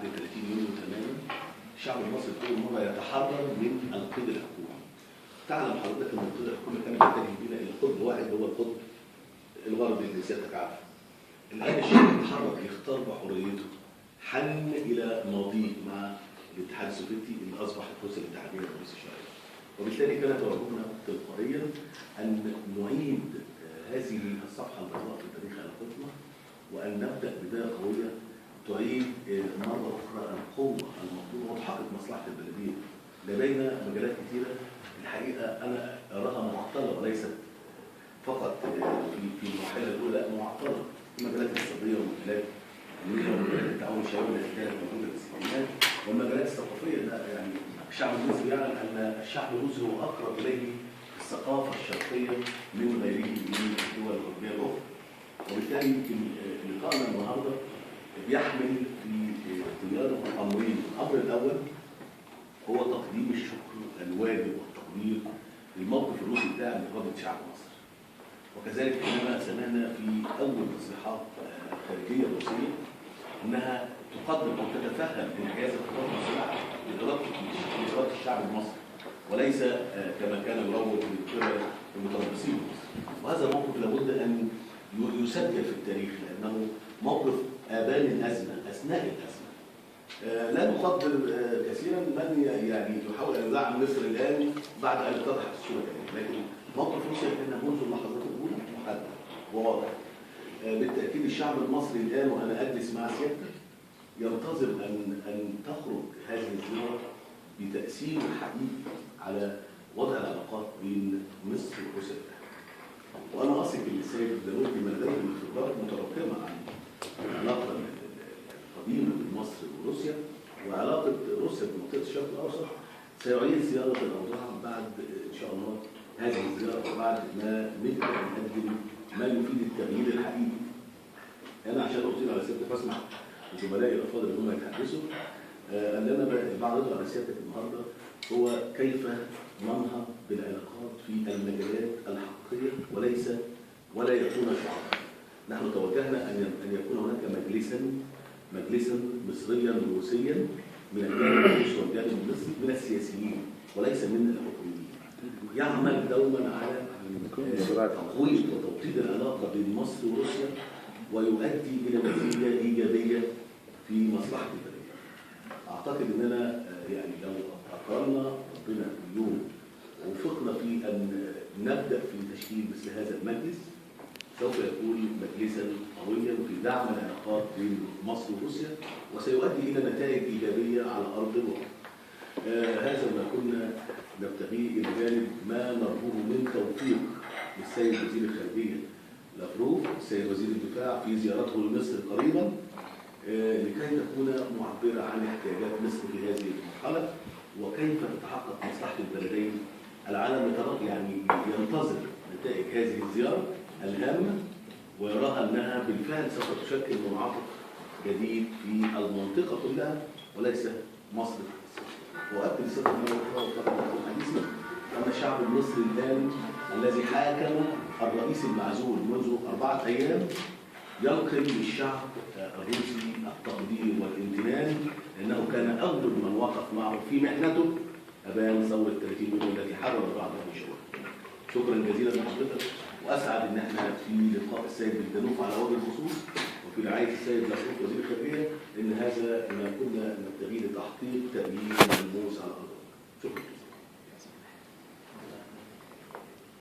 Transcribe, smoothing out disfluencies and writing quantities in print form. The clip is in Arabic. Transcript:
بعد 30 يونيو تماما الشعب المصري كل مره يتحرر من القيد الحكومي. تعلم حضرتك ان القيد الحكومي كان يتجه بنا الى قطب واحد هو القطب الغربي اللي سيادتك عارفه. الان الشعب يتحرك يختار بحريته، حن الى ماضيه مع الاتحاد السوفيتي اللي اصبح روسيا الاتحاديه والروس الشرقيه. وبالتالي كان توجهنا تلقائيا ان نعيد هذه الصفحه البيضاء في تاريخ علاقتنا، وان نبدا بدايه قويه تعيد مره اخرى القوه المطلوبه وتحقق مصلحه البلديه. لدينا مجالات كثيره الحقيقه انا اراها معطله وليست فقط في المرحله الاولى، لا معطله. المجالات الاقتصاديه والمجالات ومجالات التعاون الشبابي التي كانت موجوده في الستينات، والمجالات الثقافيه. يعني الشعب المصري يعلم ان الشعب الروسي هو اقرب اليه في الثقافه الشرقيه من غيره من الدول الاوروبيه الاخرى. وبالتالي لقاءنا النهارده بيحمل في اختياره امرين. الامر الاول هو تقديم الشكر الواجب والتقدير للموقف الروسي بتاع مقابله شعب مصر. وكذلك كما سمعنا في اول تصريحات خارجيه روسيه انها تقدم او تتفهم انجاز القوات المسلحه لاراده الشعب المصري، وليس كما كان يروج من قبل المتربصين بمصر. وهذا موقف لابد ان يسجل في التاريخ، لانه موقف ابان الازمه اثناء الازمه. لا نقدر كثيرا من يعني يحاول ان يدعم مصر الان بعد ان اتضحت الصوره كامله، لكن موقف روسيا كان منذ اللحظات الاولى محدد وواضح. بالتاكيد الشعب المصري الان وانا اجلس مع سيادتك ينتظر ان تخرج هذه الزياره بتاثير حقيقي على وضع العلاقات بين مصر وروسيا. وانا اثق ان السيد الدانوبي من لديه من خبرات متراكمه عن العلاقه القديمه بين مصر وروسيا وعلاقه روسيا بمنطقه الشرق الاوسط سيعيد صياغه الاوضاع بعد ان شاء الله هذه الزياره، وبعد ما نبدا نقدم ما يفيد التغيير الحقيقي. انا عشان اطيل على سيادتك واسمع زملائي الافاضل اللي هم يتحدثوا، اللي انا بعرضه على سيادتك النهارده هو كيف ننهض بالعلاقات في المجالات الحقيقيه ولا يكون شعارا. نحن توجهنا ان يكون هناك مجلسا مصريا روسيا من الجانب الروسي والجانب المصري من السياسيين وليس من الحكوميين، يعمل دوما على تقويض وتوطيد العلاقه بين مصر وروسيا ويؤدي الى نتيجه ايجابيه في مصلحه البلديه. اعتقد اننا يعني لو اكرمنا ربنا اليوم ووفقنا في ان نبدا في تشكيل مثل هذا المجلس سوف يكون مجلسا قويا في دعم العلاقات بين مصر وروسيا وسيؤدي الى نتائج ايجابيه على ارض الواقع. هذا ما كنا نبتغيه الى جانب ما نرجوه من توفيق للسيد وزير الخارجيه لافروف، السيد وزير الدفاع في زيارته لمصر قريبا، لكي تكون معبره عن احتياجات مصر في هذه المرحله وكيف تتحقق مصلحه البلدين. العالم يعني ينتظر نتائج هذه الزياره الهامه ويراها انها بالفعل سوف تشكل منعطف جديد في المنطقه كلها وليس مصر. واؤكد لسيادتك مره اخرى حديثي ان الشعب المصري الان الذي حاكم الرئيس المعزول منذ 4 أيام ينقل للشعب الروسي التقدير والامتنان، لانه كان اول من وقف معه في محنته ابان ثوره 30 يونيو التي حرر بعض شهور. شكرا جزيلا لحضرتك، واسعد ان احنا في لقاء السيد بالدانوب على وجه الخصوص وفي رعايه السيد لافروف وزير الخارجيه ان هذا ما كنا نبتغيه